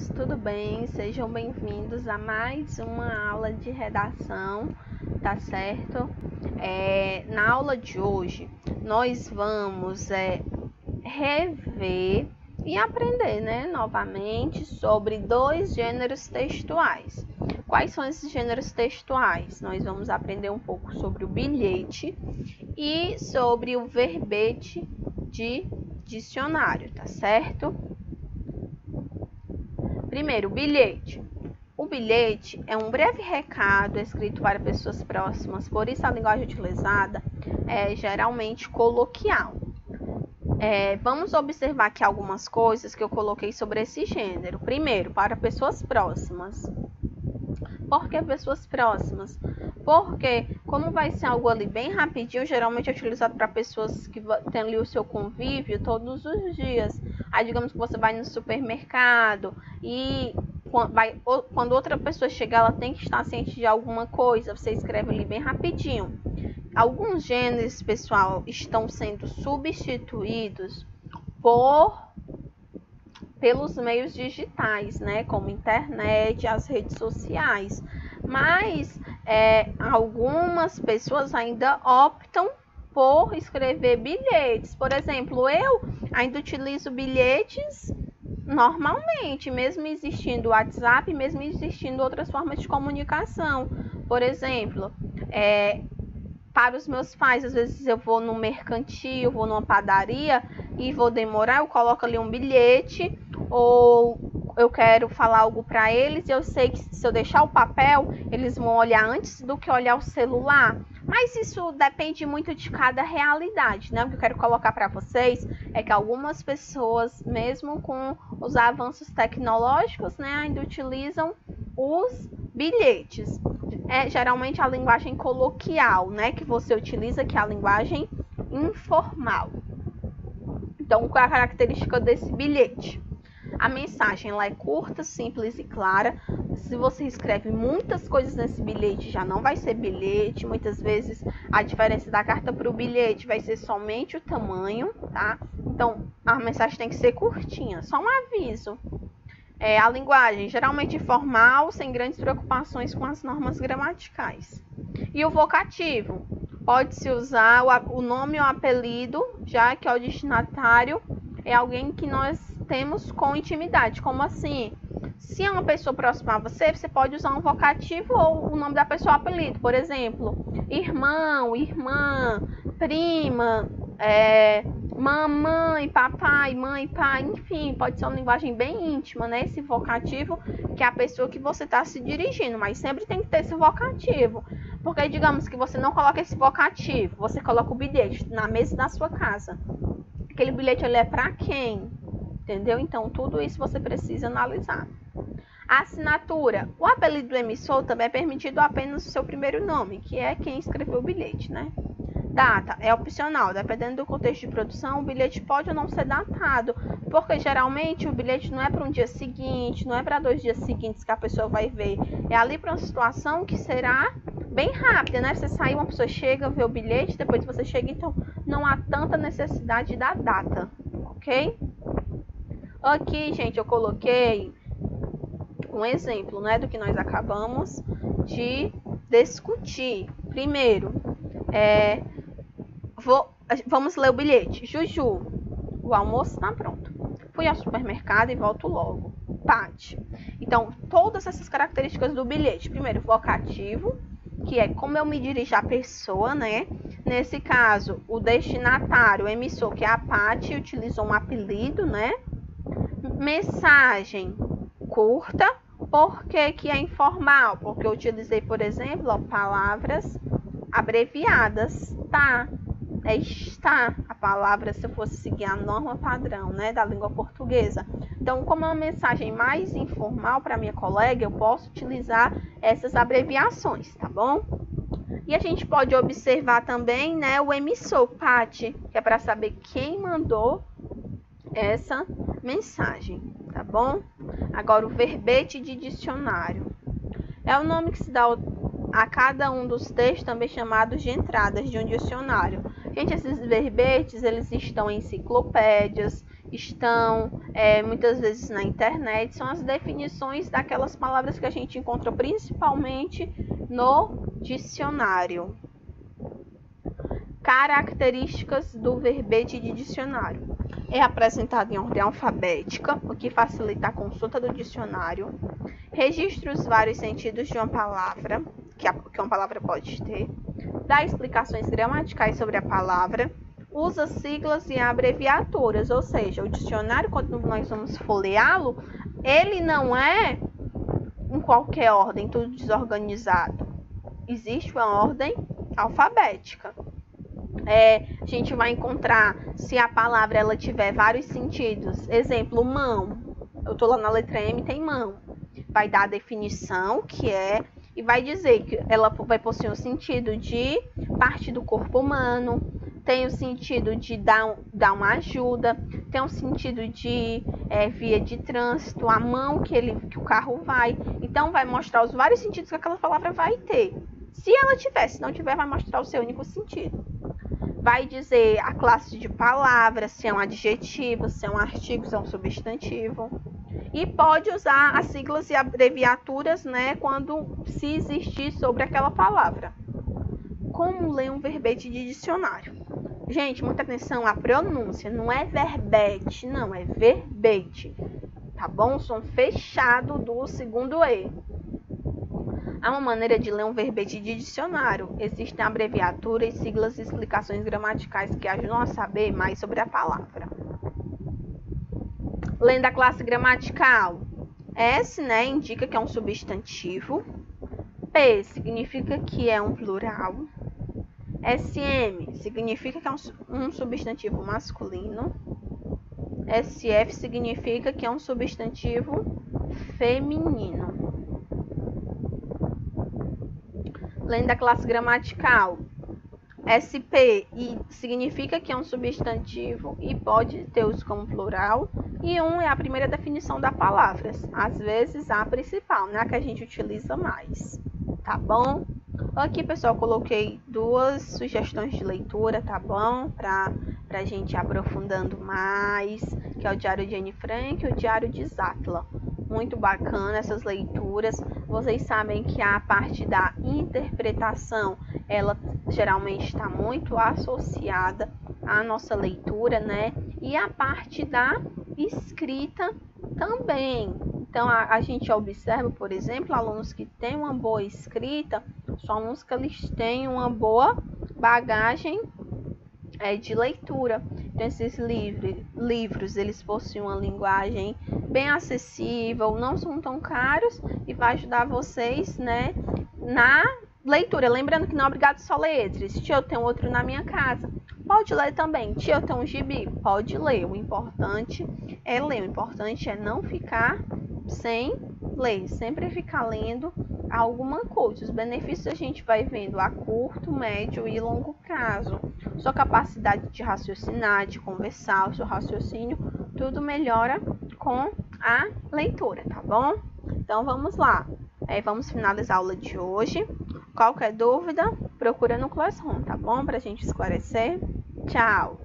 alunos, tudo bem? Sejam bem-vindos a mais uma aula de redação, tá certo? Na aula de hoje, nós vamos rever e aprender, novamente sobre dois gêneros textuais. Quais são esses gêneros textuais? Nós vamos aprender um pouco sobre o bilhete e sobre o verbete de dicionário, tá certo? Primeiro, o bilhete. O bilhete é um breve recado escrito para pessoas próximas, por isso a linguagem utilizada é geralmente coloquial. Vamos observar aqui algumas coisas que eu coloquei sobre esse gênero. Primeiro, para pessoas próximas. Por que pessoas próximas? Porque, como vai ser algo ali bem rapidinho, geralmente é utilizado para pessoas que têm ali o seu convívio todos os dias. Aí, digamos que você vai no supermercado e quando outra pessoa chegar, ela tem que estar ciente de alguma coisa. Você escreve ali bem rapidinho. Alguns gêneros, pessoal, estão sendo substituídos pelos meios digitais, como internet, as redes sociais. Mas algumas pessoas ainda optam por escrever bilhetes. Por exemplo, eu ainda utilizo bilhetes normalmente, mesmo existindo o WhatsApp, mesmo existindo outras formas de comunicação. Por exemplo, para os meus pais, às vezes eu vou no mercantil, vou numa padaria e vou demorar, eu coloco ali um bilhete, ou eu quero falar algo para eles e eu sei que se eu deixar o papel, eles vão olhar antes do que olhar o celular. Mas isso depende muito de cada realidade, O que eu quero colocar para vocês é que algumas pessoas, mesmo com os avanços tecnológicos, ainda utilizam os bilhetes. É geralmente a linguagem coloquial, que você utiliza, que é a linguagem informal. Então, qual é a característica desse bilhete? A mensagem ela é curta, simples e clara. Se você escreve muitas coisas nesse bilhete, já não vai ser bilhete. Muitas vezes a diferença da carta para o bilhete vai ser somente o tamanho, tá? Então, a mensagem tem que ser curtinha, só um aviso. A linguagem geralmente informal, sem grandes preocupações com as normas gramaticais. E o vocativo? Pode-se usar o nome ou apelido, já que o destinatário é alguém que nós temos com intimidade. Como assim? Se é uma pessoa próxima a você, você pode usar um vocativo ou o nome da pessoa apelido. Por exemplo, irmão, irmã, prima, mamãe, papai, mãe, pai, enfim, pode ser uma linguagem bem íntima, Esse vocativo que é a pessoa que você está se dirigindo, mas sempre tem que ter esse vocativo. Porque digamos que você não coloca esse vocativo, você coloca o bilhete na mesa da sua casa. Aquele bilhete ele é para quem? Entendeu? Então, tudo isso você precisa analisar. A assinatura. O apelido do emissor também é permitido apenas o seu primeiro nome, que é quem escreveu o bilhete, Data é opcional. Dependendo do contexto de produção, o bilhete pode ou não ser datado, porque geralmente o bilhete não é para um dia seguinte, não é para 2 dias seguintes que a pessoa vai ver. É ali para uma situação que será bem rápida, Você sai, uma pessoa chega, vê o bilhete, depois você chega, então não há tanta necessidade da data, ok? Aqui, gente, eu coloquei um exemplo, do que nós acabamos de discutir. Primeiro, vamos ler o bilhete. Juju, o almoço está pronto. Fui ao supermercado e volto logo. Pati. Então, todas essas características do bilhete. Primeiro, vocativo, que é como eu me dirijo à pessoa, Nesse caso, o destinatário, o emissor, que é a Pati, utilizou um apelido, Mensagem curta, por que é informal? Porque eu utilizei, por exemplo, palavras abreviadas, tá? Está a palavra, se eu fosse seguir a norma padrão, da língua portuguesa. Então, como é uma mensagem mais informal para minha colega, eu posso utilizar essas abreviações, tá bom? E a gente pode observar também, o emissor, Pati, que é para saber quem mandou essa mensagem, tá bom? Agora, o verbete de dicionário. É o nome que se dá a cada um dos textos, também chamados de entradas de um dicionário. Gente, esses verbetes, eles estão em enciclopédias, estão muitas vezes na internet, são as definições daquelas palavras que a gente encontra principalmente no dicionário. Características do verbete de dicionário. É apresentado em ordem alfabética, o que facilita a consulta do dicionário. Registra os vários sentidos de uma palavra, que uma palavra pode ter. Dá explicações gramaticais sobre a palavra. Usa siglas e abreviaturas, ou seja, o dicionário, quando nós vamos folheá-lo, ele não é em qualquer ordem, tudo desorganizado. Existe uma ordem alfabética. A gente vai encontrar, se a palavra ela tiver vários sentidos, exemplo, mão. Eu estou lá na letra M, tem mão. Vai dar a definição, que é, e vai dizer que ela vai possuir o sentido de parte do corpo humano, tem o sentido de dar uma ajuda, tem o sentido de via de trânsito, a mão que o carro vai. Então, vai mostrar os vários sentidos que aquela palavra vai ter. Se ela tiver, se não tiver, vai mostrar o seu único sentido. Vai dizer a classe de palavras, se é um adjetivo, se é um artigo, se é um substantivo. E pode usar as siglas e abreviaturas, né, se existir sobre aquela palavra. Como ler um verbete de dicionário? Gente, muita atenção à pronúncia. Não é verbete, não, é verbete. Tá bom? Som fechado do segundo E. Há uma maneira de ler um verbete de dicionário. Existem abreviaturas, siglas e explicações gramaticais que ajudam a saber mais sobre a palavra. Lendo a classe gramatical. S, né, indica que é um substantivo. P significa que é um plural. SM significa que é um substantivo masculino. SF significa que é um substantivo feminino. Lendo a classe gramatical. SP significa que é um substantivo e pode ter uso como plural. E é a primeira definição da palavra. Às vezes a principal, né? A que a gente utiliza mais. Tá bom? Aqui, pessoal, coloquei 2 sugestões de leitura, tá bom? Pra gente ir aprofundando mais, que é o Diário de Anne Frank e o Diário de Zátila. Muito bacana essas leituras. Vocês sabem que a parte da interpretação, ela geralmente está muito associada à nossa leitura, né? E a parte da escrita também. Então, a gente observa, por exemplo, alunos que têm uma boa escrita, são alunos que eles têm uma boa bagagem de leitura. Então, esses livros, eles possuem uma linguagem bem acessível, não são tão caros e vai ajudar vocês, né, na leitura. Lembrando que não é obrigado só ler esses. Tia, eu tenho outro na minha casa. Pode ler também. Tia, eu tenho um gibi. Pode ler. O importante é ler. O importante é não ficar sem ler. Sempre ficar lendo alguma coisa. Os benefícios a gente vai vendo a curto, médio e longo prazo. Sua capacidade de raciocinar, de conversar, o seu raciocínio, tudo melhora com a leitura, tá bom? Então, vamos lá. Vamos finalizar a aula de hoje. Qualquer dúvida, procura no Classroom, tá bom? Pra gente esclarecer. Tchau!